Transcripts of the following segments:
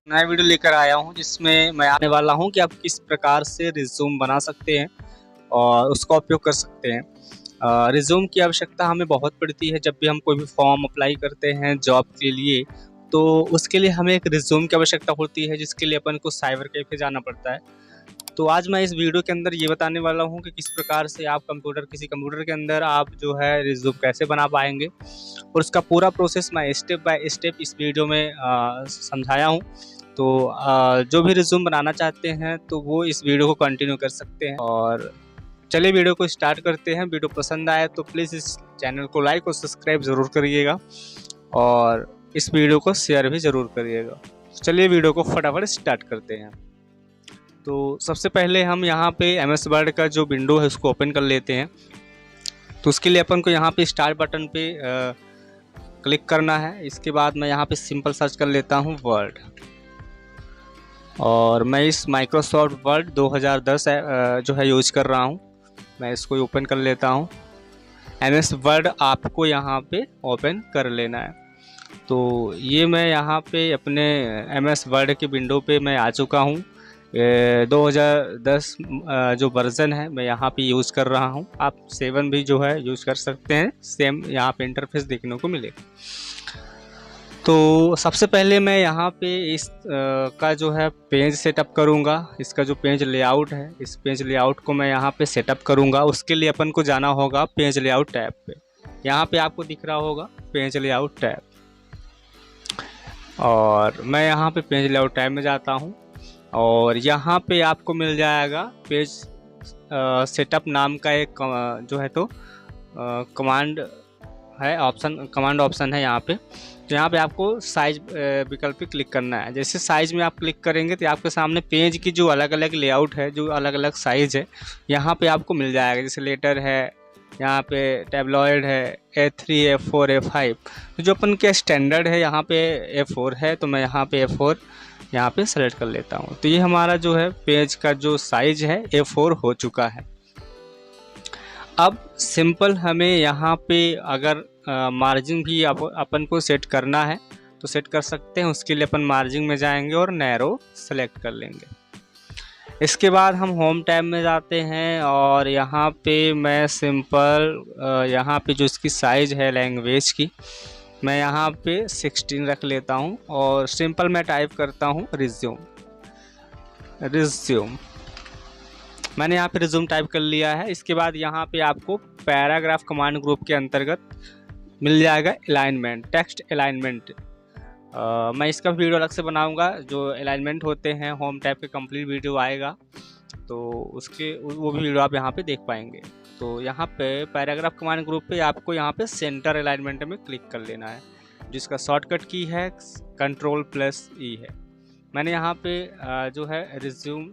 नया वीडियो लेकर आया हूँ जिसमें मैं आने वाला हूँ कि आप किस प्रकार से रिज्यूम बना सकते हैं और उसका उपयोग कर सकते हैं। रिज्यूम की आवश्यकता हमें बहुत पड़ती है जब भी हम कोई भी फॉर्म अप्लाई करते हैं जॉब के लिए, तो उसके लिए हमें एक रिज्यूम की आवश्यकता होती है जिसके लिए अपन को साइबर कैफे जाना पड़ता है। तो आज मैं इस वीडियो के अंदर ये बताने वाला हूँ कि किस प्रकार से आप किसी कंप्यूटर के अंदर आप जो है रिज्यूम कैसे बना पाएंगे, और उसका पूरा प्रोसेस मैं स्टेप बाय स्टेप इस वीडियो में समझाया हूँ। तो जो भी रिज्यूम बनाना चाहते हैं तो वो इस वीडियो को कंटिन्यू कर सकते हैं। और चलिए वीडियो को स्टार्ट करते हैं। वीडियो पसंद आए तो प्लीज़ इस चैनल को लाइक और सब्सक्राइब ज़रूर करिएगा और इस वीडियो को शेयर भी ज़रूर करिएगा। चलिए वीडियो को फटाफट स्टार्ट करते हैं। तो सबसे पहले हम यहाँ पे MS वर्ड का जो विंडो है उसको ओपन कर लेते हैं। तो उसके लिए अपन को यहाँ पे स्टार्ट बटन पे क्लिक करना है। इसके बाद मैं यहाँ पे सिंपल सर्च कर लेता हूँ वर्ड, और मैं इस माइक्रोसॉफ्ट वर्ड 2010 जो है यूज कर रहा हूँ। मैं इसको ओपन कर लेता हूँ। MS वर्ड आपको यहाँ पे ओपन कर लेना है। तो ये मैं यहाँ पे अपने MS वर्ड के विंडो पे मैं आ चुका हूँ। 2010 जो वर्ज़न है मैं यहाँ पे यूज़ कर रहा हूँ। आप 7 भी जो है यूज़ कर सकते हैं, सेम यहाँ पे इंटरफेस देखने को मिलेगा। तो सबसे पहले मैं यहाँ पे इस का जो है पेज सेटअप करूँगा। इसका जो पेज लेआउट है, इस पेज लेआउट को मैं यहाँ पे सेटअप करूँगा। उसके लिए अपन को जाना होगा पेज लेआउट टैब पे। यहाँ पे आपको दिख रहा होगा पेज लेआउट टैब, और मैं यहाँ पे पेज लेआउट टैब में जाता हूँ और यहाँ पे आपको मिल जाएगा पेज सेटअप नाम का एक जो है तो कमांड है, कमांड ऑप्शन है यहाँ पे। तो यहाँ पे आपको साइज विकल्प पे क्लिक करना है। जैसे साइज में आप क्लिक करेंगे तो आपके सामने पेज की जो अलग अलग लेआउट है, जो अलग अलग साइज है, यहाँ पे आपको मिल जाएगा। जैसे लेटर है, यहाँ पे टैबलॉइड है, A3 A4 A5। तो जो अपन के स्टैंडर्ड है यहाँ पे A4 है, तो मैं यहाँ पे A4 यहाँ पे सेलेक्ट कर लेता हूँ। तो ये हमारा जो है पेज का जो साइज है A4 हो चुका है। अब सिंपल हमें यहाँ पे अगर मार्जिन भी अपन को सेट करना है तो सेट कर सकते हैं। उसके लिए अपन मार्जिन में जाएंगे और नैरो सेलेक्ट कर लेंगे। इसके बाद हम होम टैब में जाते हैं और यहाँ पे मैं सिंपल यहाँ पे जो इसकी साइज़ है लैंग्वेज की, मैं यहाँ पे 16 रख लेता हूँ और सिंपल मैं टाइप करता हूँ रिज्यूम। मैंने यहाँ पे रिज्यूम टाइप कर लिया है। इसके बाद यहाँ पे आपको पैराग्राफ कमांड ग्रुप के अंतर्गत मिल जाएगा अलाइनमेंट, टेक्स्ट अलाइनमेंट। मैं इसका वीडियो अलग से बनाऊंगा। जो अलाइनमेंट होते हैं होम टैब के कंप्लीट वीडियो आएगा, तो वो भी वीडियो आप यहाँ पे देख पाएंगे। तो यहाँ पे पैराग्राफ कमांड ग्रुप पे आपको यहाँ पे सेंटर अलाइनमेंट में क्लिक कर लेना है, जिसका शॉर्टकट की है Ctrl+E है। मैंने यहाँ पे जो है रिज्यूम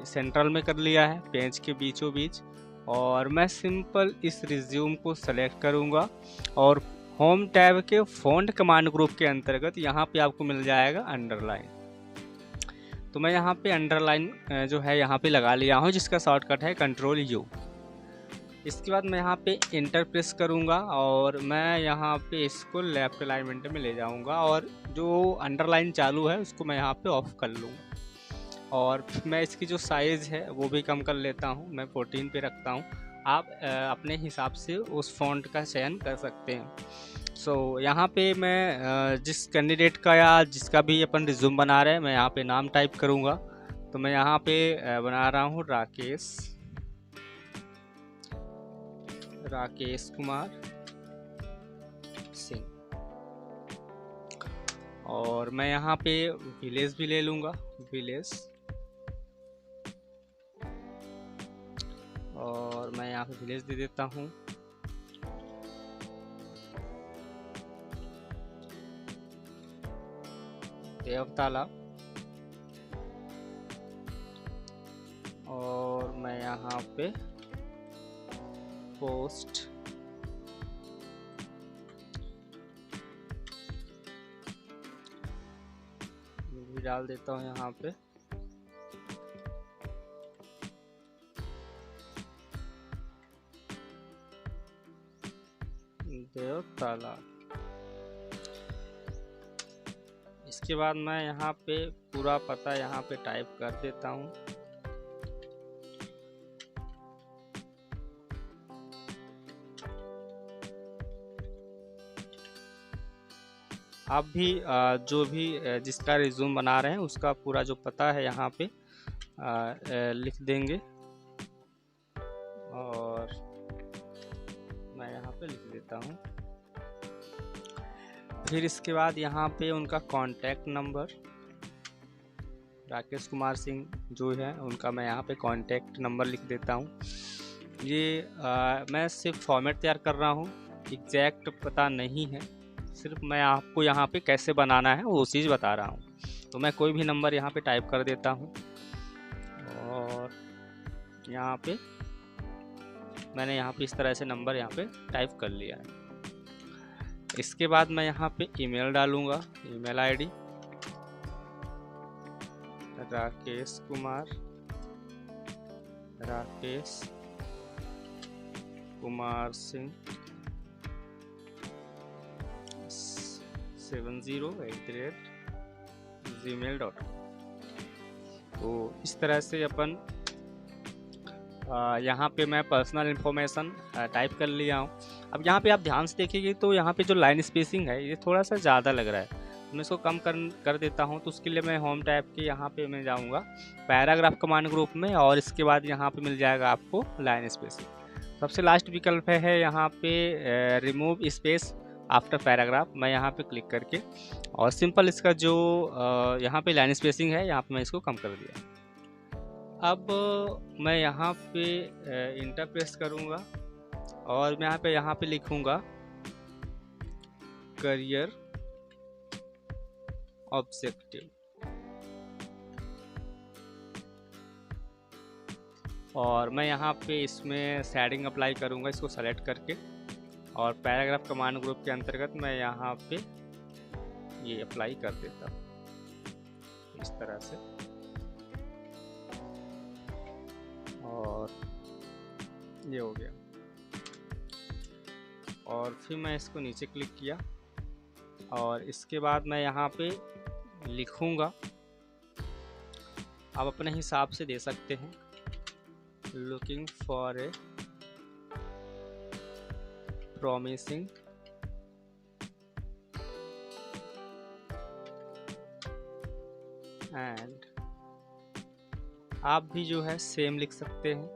सेंट्रल में कर लिया है, पेज के बीचों बीच। और मैं सिंपल इस रिज्यूम को सेलेक्ट करूँगा और होम टैब के फ़ॉन्ट कमांड ग्रुप के अंतर्गत यहाँ पे आपको मिल जाएगा अंडरलाइन। तो मैं यहाँ पे अंडरलाइन जो है यहाँ पे लगा लिया हूँ, जिसका शॉर्टकट है Ctrl+U। इसके बाद मैं यहाँ पे इंटर प्रेस करूँगा और मैं यहाँ पे इसको लेफ्ट अलाइनमेंट में ले जाऊँगा, और जो अंडरलाइन चालू है उसको मैं यहाँ पे ऑफ कर लूँगा। और मैं इसकी जो साइज़ है वो भी कम कर लेता हूँ, मैं 14 पे रखता हूँ। आप अपने हिसाब से उस फ़ॉन्ट का चयन कर सकते हैं। सो यहाँ पे मैं जिस कैंडिडेट का या जिसका भी अपन रिज्यूम बना रहे हैं, मैं यहाँ पे नाम टाइप करूँगा। तो मैं यहाँ पे बना रहा हूँ राकेश कुमार सिंह, और मैं यहाँ पे विलेज भी ले लूँगा, विलेज। और मैं यहाँ पे विलेज दे देता हूँ। देवताला। और मैं यहाँ पे पोस्ट भी डाल देता हूँ यहाँ पे। देवताला। इसके बाद मैं यहाँ पे पूरा पता यहाँ पे टाइप कर देता हूँ। आप भी जो भी जिसका रिज्यूम बना रहे हैं उसका पूरा जो पता है यहाँ पे लिख देंगे, और मैं यहाँ पे लिख देता हूँ। फिर इसके बाद यहाँ पे उनका कॉन्टैक्ट नंबर, राकेश कुमार सिंह जो है उनका मैं यहाँ पे कॉन्टैक्ट नंबर लिख देता हूँ। ये मैं सिर्फ फॉर्मेट तैयार कर रहा हूँ, एग्जैक्ट पता नहीं है, सिर्फ मैं आपको यहाँ पे कैसे बनाना है वो चीज़ बता रहा हूँ। तो मैं कोई भी नंबर यहाँ पे टाइप कर देता हूँ, और यहाँ पे मैंने यहाँ पे इस तरह से नंबर यहाँ पे टाइप कर लिया है। इसके बाद मैं यहाँ पे ईमेल डालूँगा, email ID Rakesh Kumar Singh 70@gmail.com। तो इस तरह से अपन यहाँ पे मैं पर्सनल इन्फॉर्मेशन टाइप कर लिया हूँ। अब यहाँ पे आप ध्यान से देखेंगे तो यहाँ पे जो लाइन स्पेसिंग है ये थोड़ा सा ज़्यादा लग रहा है, मैं इसको कम कर देता हूँ। तो उसके लिए मैं होम टैब के यहाँ पे मैं जाऊँगा पैराग्राफ कमांड ग्रुप में, और इसके बाद यहाँ पे मिल जाएगा आपको लाइन स्पेसिंग। सबसे लास्ट विकल्प है यहाँ पे रिमूव स्पेस आफ्टर पैराग्राफ। मैं यहाँ पे क्लिक करके और सिंपल इसका जो यहाँ पे लाइन स्पेसिंग है यहाँ पे मैं इसको कम कर दिया। अब मैं यहाँ पे इंटर प्रेस करूँगा और मैं यहाँ पे लिखूँगा करियर ऑब्जेक्टिव, और मैं यहाँ पे इसमें शेडिंग अप्लाई करूँगा, इसको सेलेक्ट करके, और पैराग्राफ कमांड ग्रुप के अंतर्गत मैं यहाँ पे ये अप्लाई कर देता हूँ इस तरह से। और ये हो गया, और फिर मैं इसको नीचे क्लिक किया, और इसके बाद मैं यहाँ पे लिखूँगा, आप अपने हिसाब से दे सकते हैं, looking for a promising and आप भी जो है सेम लिख सकते हैं,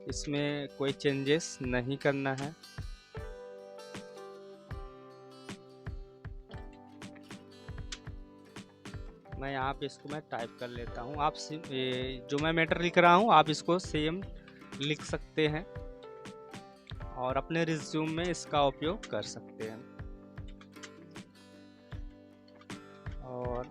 इसमें कोई चेंजेस नहीं करना है। मैं यहाँ पे इसको मैं टाइप कर लेता हूँ। आप जो मैं मैटर लिख रहा हूँ आप इसको सेम लिख सकते हैं और अपने रिज्यूम में इसका उपयोग कर सकते हैं। और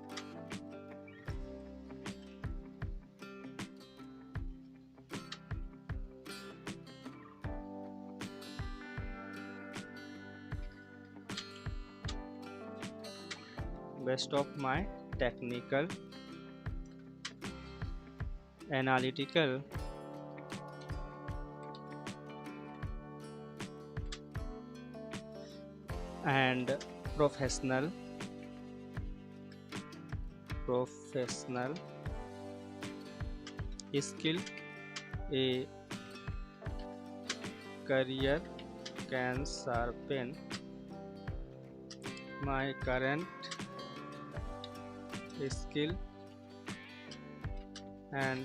best of my technical analytical and professional skill, a career can sharpen my current skill and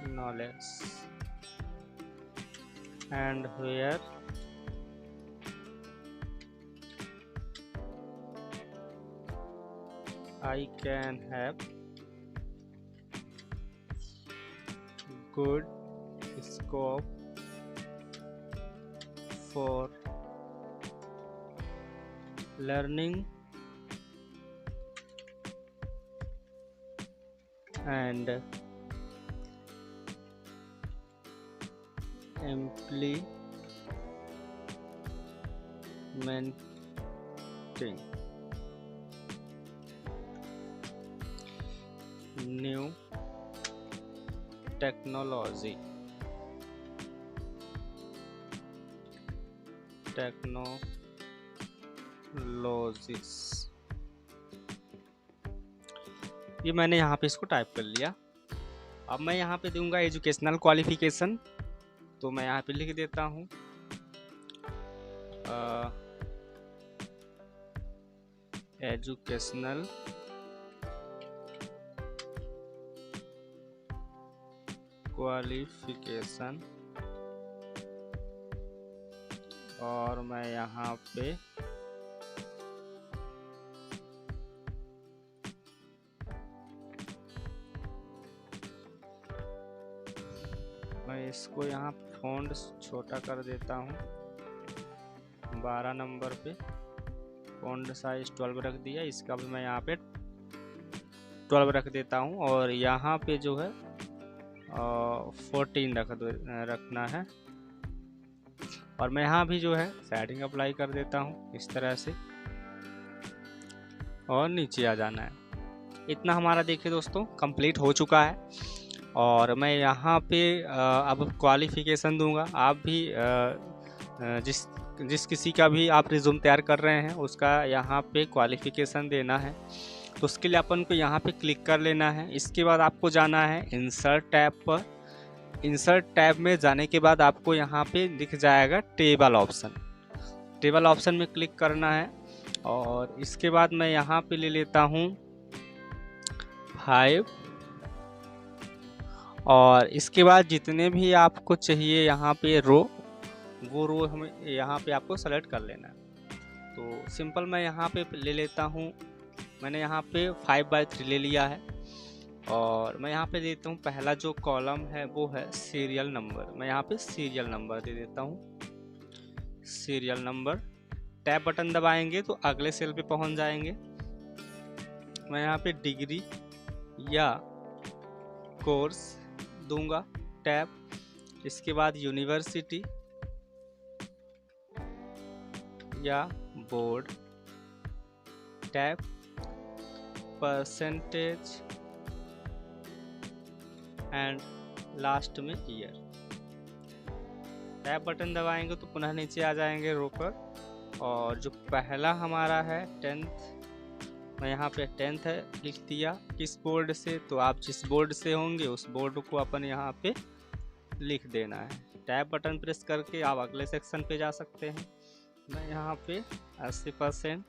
knowledge, and where I can have good scope for learning and implementing new technology technologies, ये मैंने यहाँ पे इसको type कर लिया। अब मैं यहाँ पे दूंगा एजुकेशनल क्वालिफिकेशन, तो मैं यहाँ पे लिख देता हूँ एजुकेशनल क्वालिफिकेशन, और मैं यहाँ पे मैं इसको यहाँ फ़ॉन्ट छोटा कर देता हूँ, 12 नंबर पे फ़ॉन्ट साइज 12 रख दिया। इसका भी मैं यहाँ पे 12 रख देता हूँ, और यहाँ पे जो है 14 रखना है। और मैं यहाँ भी जो है सेटिंग अप्लाई कर देता हूँ इस तरह से, और नीचे आ जाना है। इतना हमारा देखिए दोस्तों कंप्लीट हो चुका है। और मैं यहाँ पे अब क्वालिफिकेशन दूंगा। आप भी जिस किसी का भी आप रिज्यूम तैयार कर रहे हैं उसका यहाँ पे क्वालिफिकेशन देना है, तो उसके लिए अपन को यहाँ पे क्लिक कर लेना है। इसके बाद आपको जाना है इंसर्ट टैब पर। इंसर्ट टैब में जाने के बाद आपको यहाँ पे दिख जाएगा टेबल ऑप्शन। टेबल ऑप्शन में क्लिक करना है, और इसके बाद मैं यहाँ पे ले लेता हूँ 5, और इसके बाद जितने भी आपको चाहिए यहाँ पे रो, वो रो हमें यहाँ पे आपको सेलेक्ट कर लेना है। तो सिंपल मैं यहाँ पे ले लेता हूँ, मैंने यहाँ पे 5/3 ले लिया है। और मैं यहाँ पे देता हूँ पहला जो कॉलम है वो है सीरियल नंबर। मैं यहाँ पे सीरियल नंबर दे देता हूँ, सीरियल नंबर। टैब बटन दबाएंगे तो अगले सेल पे पहुँच जाएंगे। मैं यहाँ पे डिग्री या कोर्स दूंगा टैब। इसके बाद यूनिवर्सिटी या board tab, percentage and last में ईयर। टैब बटन दबाएंगे तो पुनः नीचे आ जाएंगे रो पर। और जो पहला हमारा है 10th, मैं यहाँ पे 10th है लिख दिया। किस बोर्ड से, तो आप जिस बोर्ड से होंगे उस बोर्ड को अपन यहाँ पे लिख देना है। टैब बटन प्रेस करके आप अगले सेक्शन पे जा सकते हैं। मैं यहाँ पे 80%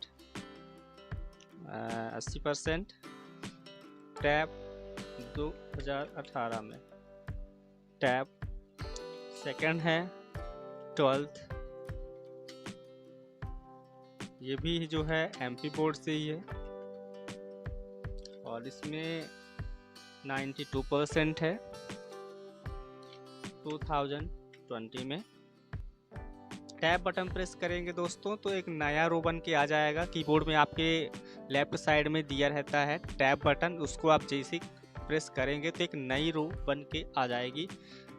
टैब 2018 में। टैब सेकंड है 12th, ये भी जो है एमपी बोर्ड से ही है, और इसमें 92% है 2020 में। टैब बटन प्रेस करेंगे दोस्तों तो एक नया रो बन के आ जाएगा। कीबोर्ड में आपके लेफ्ट साइड में दिया रहता है टैब बटन, उसको आप जैसे प्रेस करेंगे तो एक नई रो बन के आ जाएगी।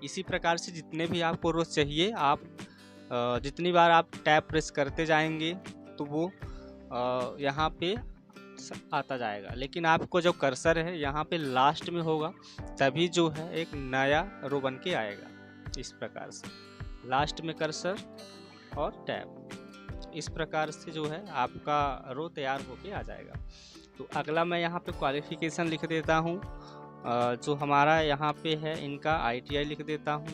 इसी प्रकार से जितने भी आपको रो चाहिए, आप जितनी बार आप टैब प्रेस करते जाएंगे तो वो यहाँ पे आता जाएगा। लेकिन आपको जो कर्सर है यहाँ पे लास्ट में होगा, तभी जो है एक नया रो बन के आएगा। इस प्रकार से लास्ट में कर्सर और टैब, इस प्रकार से जो है आपका रो तैयार होके आ जाएगा। तो अगला मैं यहाँ पे क्वालिफिकेशन लिख देता हूँ। जो हमारा यहाँ पे है इनका ITI लिख देता हूँ,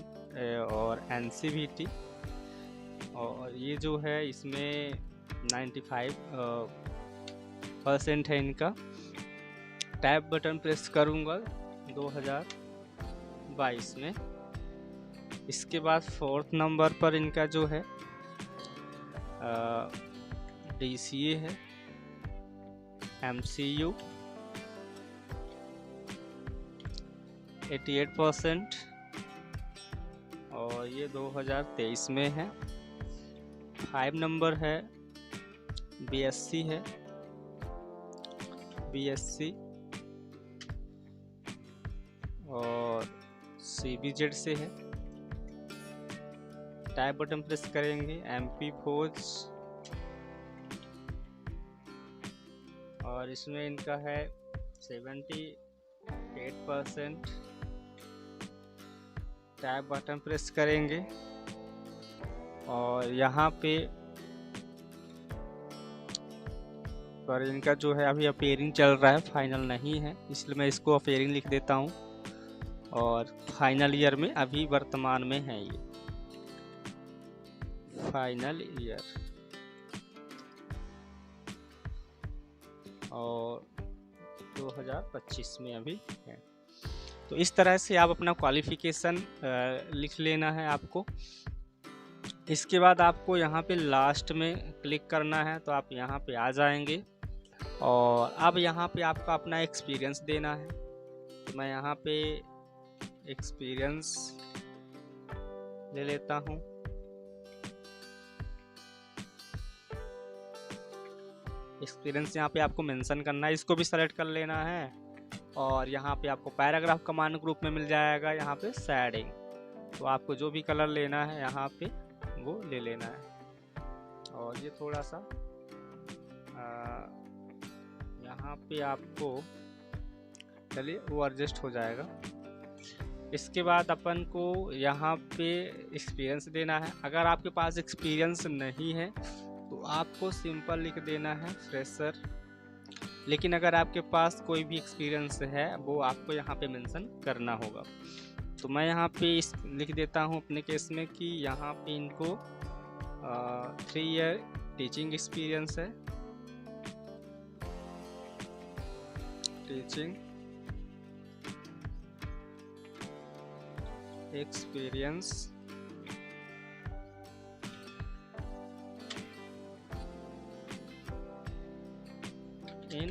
और NCVT, और ये जो है इसमें 95% है इनका। टैब बटन प्रेस करूँगा 2022 में। इसके बाद 4th नंबर पर इनका जो है DCA है, MCU 88%, और ये 2023 में है। 5 नंबर है BSc है, BSc, और CBZ से है। टैब बटन प्रेस करेंगे MP फौज, और इसमें इनका है 78%। टैब बटन प्रेस करेंगे और यहाँ पे पर इनका जो है अभी अपेयरिंग चल रहा है, फाइनल नहीं है, इसलिए मैं इसको अपेयरिंग लिख देता हूँ। और फाइनल ईयर में अभी वर्तमान में है ये फाइनल ईयर, और 2025 में अभी है। तो इस तरह से आप अपना क्वालिफिकेशन लिख लेना है आपको। इसके बाद आपको यहाँ पे लास्ट में क्लिक करना है, तो आप यहाँ पे आ जाएंगे और अब यहाँ पे आपका अपना एक्सपीरियंस देना है। तो मैं यहाँ पे एक्सपीरियंस ले लेता हूँ। एक्सपीरियंस यहाँ पे आपको मेंशन करना है, इसको भी सेलेक्ट कर लेना है। और यहाँ पे आपको पैराग्राफ कमांड ग्रुप में मिल जाएगा यहाँ पे शेडिंग, तो आपको जो भी कलर लेना है यहाँ पे वो ले लेना है। और ये थोड़ा सा यहाँ पे आपको चलिए वो एडजस्ट हो जाएगा। इसके बाद अपन को यहाँ पे एक्सपीरियंस देना है। अगर आपके पास एक्सपीरियंस नहीं है तो आपको सिंपल लिख देना है फ्रेशर, लेकिन अगर आपके पास कोई भी एक्सपीरियंस है वो आपको यहाँ पे मेंशन करना होगा। तो मैं यहाँ पे लिख देता हूँ अपने केस में कि यहाँ पे इनको 3 ईयर टीचिंग एक्सपीरियंस है, teaching experience in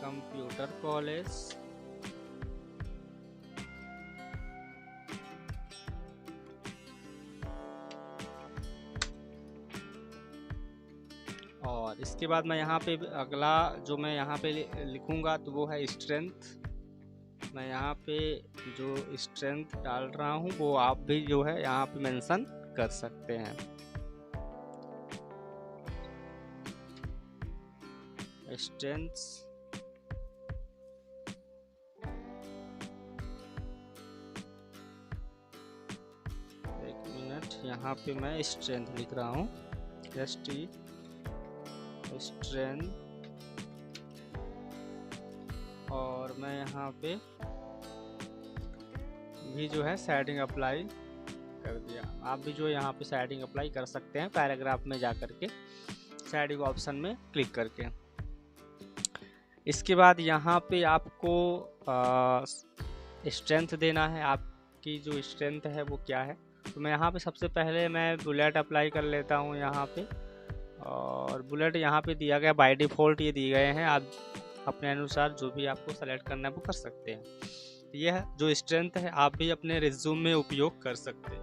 computer college और इसके बाद मैं यहाँ पे अगला जो मैं यहाँ पे लिखूँगा तो वो है स्ट्रेंथ। मैं यहाँ पे जो स्ट्रेंथ डाल रहा हूँ वो आप भी जो है यहाँ पे मेंशन कर सकते हैं। स्ट्रेंथ्स एक मिनट, यहाँ पे मैं स्ट्रेंथ लिख रहा हूँ, ST स्ट्रेंथ। और मैं यहाँ पे भी जो है शेडिंग अप्लाई कर दिया। आप भी जो यहाँ पे शेडिंग अप्लाई कर सकते हैं पैराग्राफ में जा करके, शेडिंग ऑप्शन में क्लिक करके। इसके बाद यहाँ पे आपको स्ट्रेंथ देना है, आपकी जो स्ट्रेंथ है वो क्या है। तो मैं यहाँ पे सबसे पहले मैं बुलेट अप्लाई कर लेता हूँ यहाँ पे, और बुलेट यहाँ पे दिया गया बाय डिफ़ॉल्ट, ये दिए गए हैं, आप अपने अनुसार जो भी आपको सेलेक्ट करना है वो कर सकते हैं। यह जो स्ट्रेंथ है आप भी अपने रिज्यूम में उपयोग कर सकते हैं।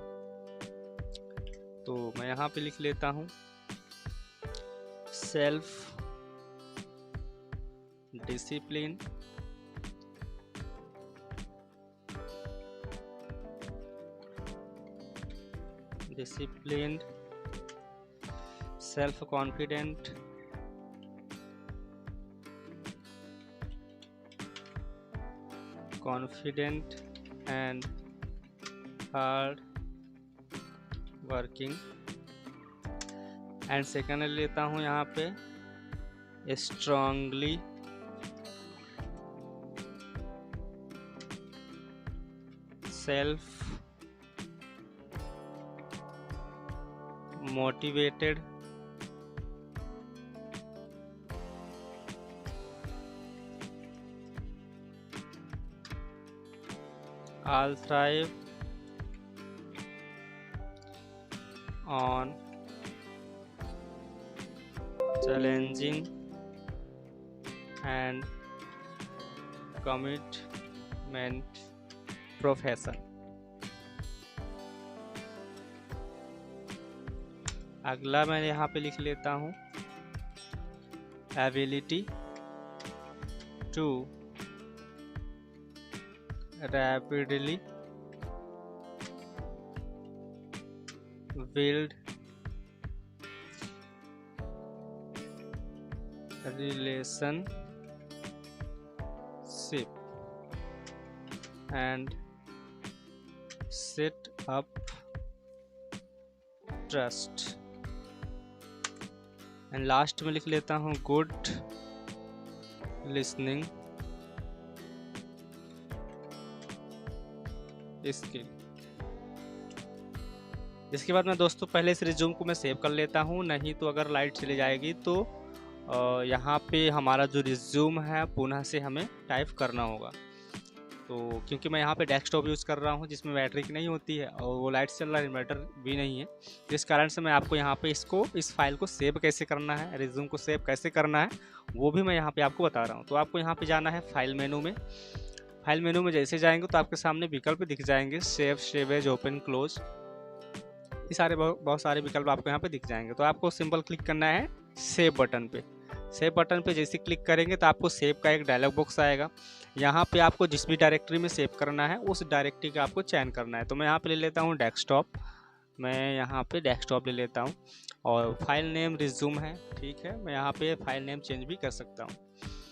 तो मैं यहाँ पे लिख लेता हूँ self discipline, disciplined, self-confident, confident and hard working। And second लेता हूँ यहाँ पे strongly self motivated all thrive on challenging and commitment profession। अगला मैं यहाँ पे लिख लेता हूँ ability to rapidly build relationship and set up trust and last में लिख लेता हूँ गुड लिसनिंग स्किल। इसके बाद मैं दोस्तों पहले इस रिज्यूम को मैं सेव कर लेता हूँ, नहीं तो अगर लाइट चली जाएगी तो यहाँ पे हमारा जो रिज्यूम है पुनः से हमें टाइप करना होगा। तो क्योंकि मैं यहाँ पे डेस्कटॉप यूज़ कर रहा हूँ जिसमें बैटरी की नहीं होती है और वो लाइट चल रहा है, इन्वर्टर भी नहीं है, जिस कारण से मैं आपको यहाँ पे इस फाइल को सेव कैसे करना है, रिज्यूम को सेव कैसे करना है वो भी मैं यहाँ पे आपको बता रहा हूँ। तो आपको यहाँ पे जाना है फाइल मेनू में। फाइल मेनू में जैसे जाएंगे तो आपके सामने विकल्प दिख जाएंगे, save, save as, open, close, ये सारे बहुत सारे विकल्प आपको यहाँ पे दिख जाएंगे। तो आपको सिंपल क्लिक करना है सेव बटन पे। सेव बटन पे जैसे क्लिक करेंगे तो आपको सेव का एक डायलॉग बॉक्स आएगा। यहाँ पे आपको जिस भी डायरेक्टरी में सेव करना है उस डायरेक्टरी का आपको चयन करना है। तो मैं यहाँ पे ले लेता हूँ डेस्कटॉप, मैं यहाँ पे डेस्कटॉप ले लेता हूँ और फाइल नेम रिज्यूम है, ठीक है। मैं यहाँ पे फाइल नेम चेंज भी कर सकता हूँ,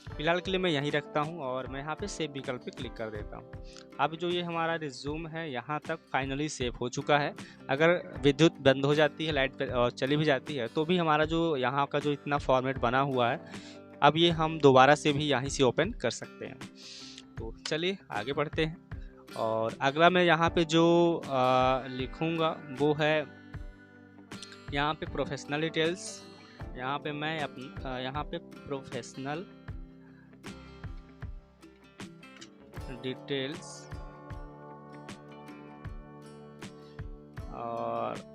फिलहाल के लिए मैं यहीं रखता हूँ और मैं यहाँ पे सेव विकल्प पे क्लिक कर देता हूँ। अब जो ये हमारा रिज्यूम है यहाँ तक फाइनली सेव हो चुका है। अगर विद्युत बंद हो जाती है, लाइट चली भी जाती है तो भी हमारा जो यहाँ का जो इतना फॉर्मेट बना हुआ है अब ये हम दोबारा से भी यहीं से ओपन कर सकते हैं। तो चलिए आगे बढ़ते हैं। और अगला मैं यहाँ पे जो लिखूँगा वो है यहाँ पे प्रोफेशनल डिटेल्स। यहाँ पे मैं यहाँ पे प्रोफेशनल डिटेल्स और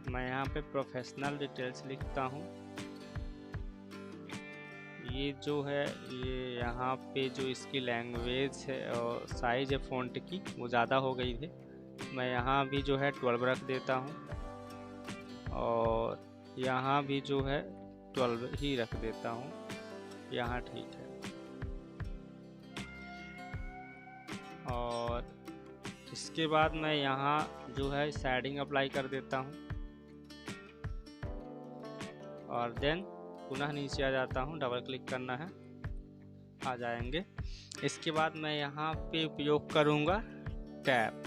मैं यहाँ पे प्रोफेशनल डिटेल्स लिखता हूँ। ये जो है ये यहाँ पे जो इसकी लैंग्वेज है और साइज है फ़ॉन्ट की वो ज़्यादा हो गई थी, मैं यहाँ भी जो है 12 रख देता हूँ और यहाँ भी जो है 12 ही रख देता हूँ, यहाँ ठीक है। और इसके बाद मैं यहाँ जो है शेडिंग अप्लाई कर देता हूँ और देन पुनः नीचे आ जाता हूँ, डबल क्लिक करना है, आ जाएंगे। इसके बाद मैं यहाँ पे उपयोग करूँगा टैब।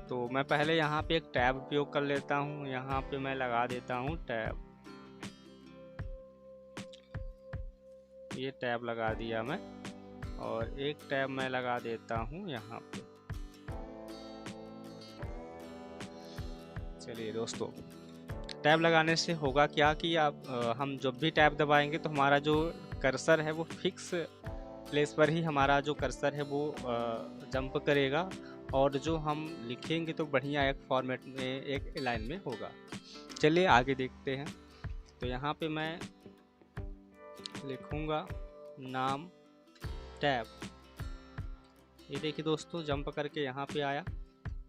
तो मैं पहले यहाँ पे एक टैब उपयोग कर लेता हूँ, यहाँ पे मैं लगा देता हूँ टैब, ये टैब लगा दिया मैं और एक टैब मैं लगा देता हूँ यहाँ पे। चलिए दोस्तों, टैब लगाने से होगा क्या कि हम जब भी टैब दबाएंगे तो हमारा जो कर्सर है वो फिक्स प्लेस पर ही हमारा जो कर्सर है वो जंप करेगा और जो हम लिखेंगे तो बढ़िया एक फॉर्मेट में एक लाइन में होगा। चलिए आगे देखते हैं। तो यहाँ पे मैं लिखूँगा नाम टैब, ये देखिए दोस्तों जंप करके यहाँ पे आया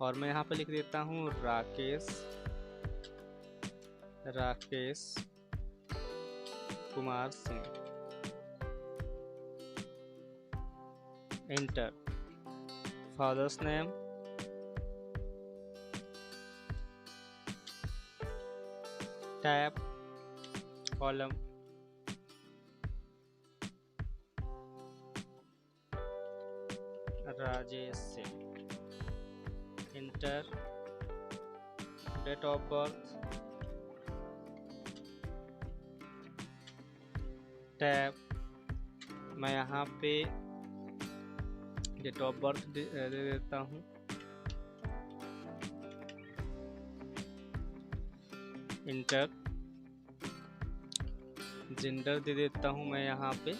और मैं यहाँ पे लिख देता हूँ Rakesh Kumar Singh, enter. Father's name tab column Rajesh Singh, enter. Date of birth tab, मैं यहाँ पे डेट ऑफ बर्थ दे देता हूँ, इंटर। जेंडर दे देता हूँ मैं यहाँ पे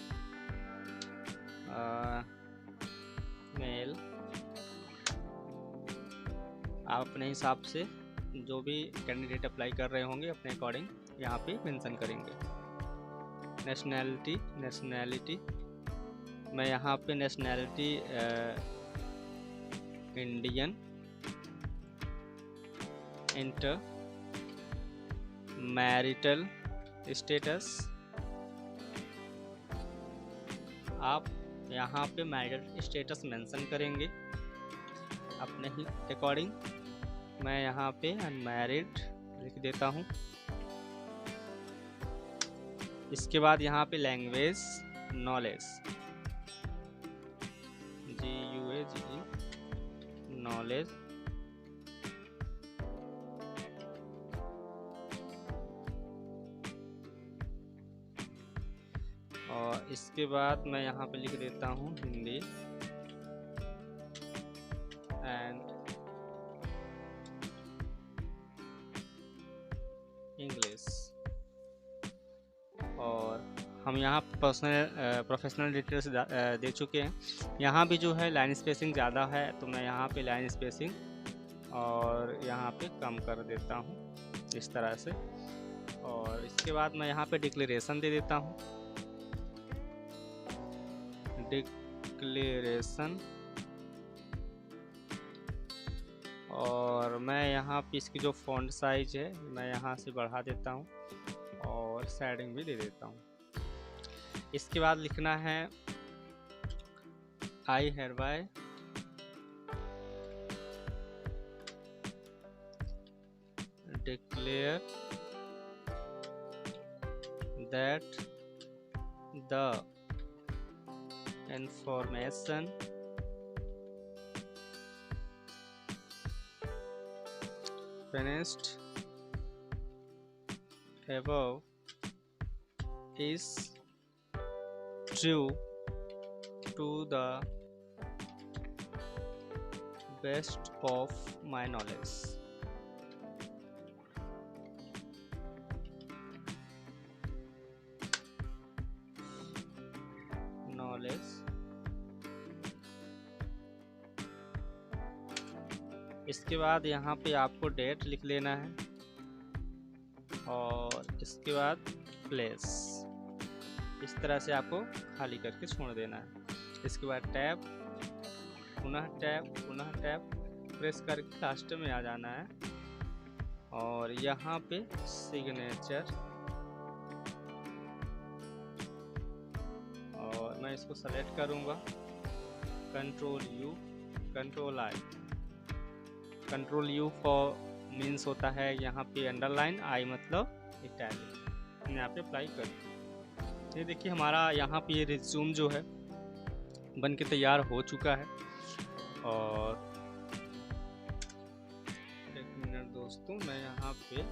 मेल। आप अपने हिसाब से जो भी कैंडिडेट अप्लाई कर रहे होंगे अपने अकॉर्डिंग यहाँ पे मेंशन करेंगे। नेशनैलिटी मैं यहाँ पे nationality Indian, inter. Marital status आप यहाँ पे मैरिटल स्टेटस मेंशन करेंगे अपने ही अकॉर्डिंग। मैं यहाँ पे अनमैरिड लिख देता हूँ। इसके बाद यहाँ पे लैंग्वेज नॉलेज नॉलेज, और इसके बाद मैं यहाँ पे लिख देता हूँ हिंदी एंड इंग्लिश। और हम यहाँ प्रोफेशनल डिटेल्स दे चुके हैं। यहाँ भी जो है लाइन स्पेसिंग ज़्यादा है तो मैं यहाँ पे लाइन स्पेसिंग और यहाँ पे कम कर देता हूँ इस तरह से। और इसके बाद मैं यहाँ पे डिक्लेरेशन दे देता हूँ, डिक्लेरेशन। और मैं यहाँ पे इसकी जो फॉन्ट साइज है मैं यहाँ से बढ़ा देता हूँ और शेडिंग भी दे देता हूँ। इसके बाद लिखना है आई hereby declare that the information finished above is true to the best of my knowledge। इसके बाद यहाँ पे आपको डेट लिख लेना है और इसके बाद प्लेस, इस तरह से आपको खाली करके छोड़ देना है। इसके बाद टैब, पुनः टैब, पुनः टैब प्रेस करके लास्ट में आ जाना है और यहाँ पे सिग्नेचर, और मैं इसको सेलेक्ट करूँगा, control you, control I. Control you for means होता है यहाँ पे अंडरलाइन, आई मतलब इटैलिक। मैं यहाँ पे अप्लाई कर, ये देखिए हमारा यहाँ पे ये रिज्यूम जो है बन के तैयार हो चुका है। और एक मिनट दोस्तों, मैं यहाँ पे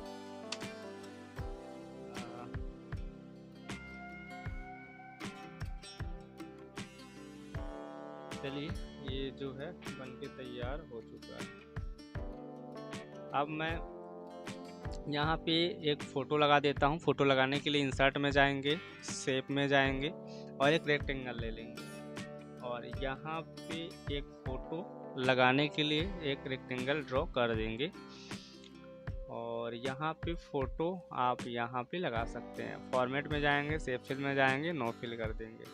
चलिए ये जो है बन के तैयार हो चुका है। अब मैं यहाँ पे एक फ़ोटो लगा देता हूँ। फ़ोटो लगाने के लिए इंसर्ट में जाएंगे, शेप में जाएंगे और एक रेक्टेंगल ले लेंगे और यहाँ पे एक फ़ोटो लगाने के लिए एक रेक्टेंगल ड्रॉ कर देंगे और यहाँ पे फ़ोटो आप यहाँ पे लगा सकते हैं। फॉर्मेट में जाएंगे, शेप फिल में जाएंगे, नो फिल कर देंगे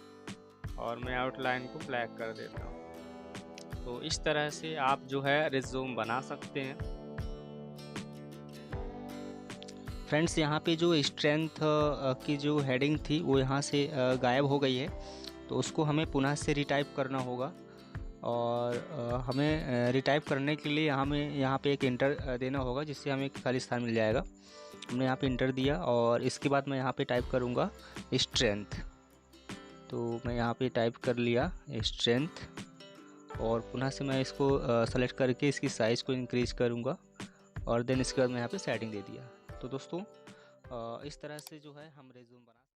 और मैं आउटलाइन को ब्लैक कर देता हूँ। तो इस तरह से आप जो है रिज्यूम बना सकते हैं। फ्रेंड्स, यहाँ पे जो स्ट्रेंथ की जो हेडिंग थी वो यहाँ से गायब हो गई है, तो उसको हमें पुनः से रिटाइप करना होगा। और हमें रिटाइप करने के लिए हमें यहाँ पे एक इंटर देना होगा, जिससे हमें एक खाली स्थान मिल जाएगा। हमने यहाँ पे इंटर दिया और इसके बाद मैं यहाँ पे टाइप करूँगा स्ट्रेंथ। तो मैं यहाँ पे टाइप कर लिया स्ट्रेंथ और पुनः से मैं इसको सेलेक्ट करके इसकी साइज़ को इंक्रीज़ करूँगा और देन इसके बाद मैं यहाँ पे सेटिंग दे दिया। तो दोस्तों इस तरह से जो है हम रिज्यूम बना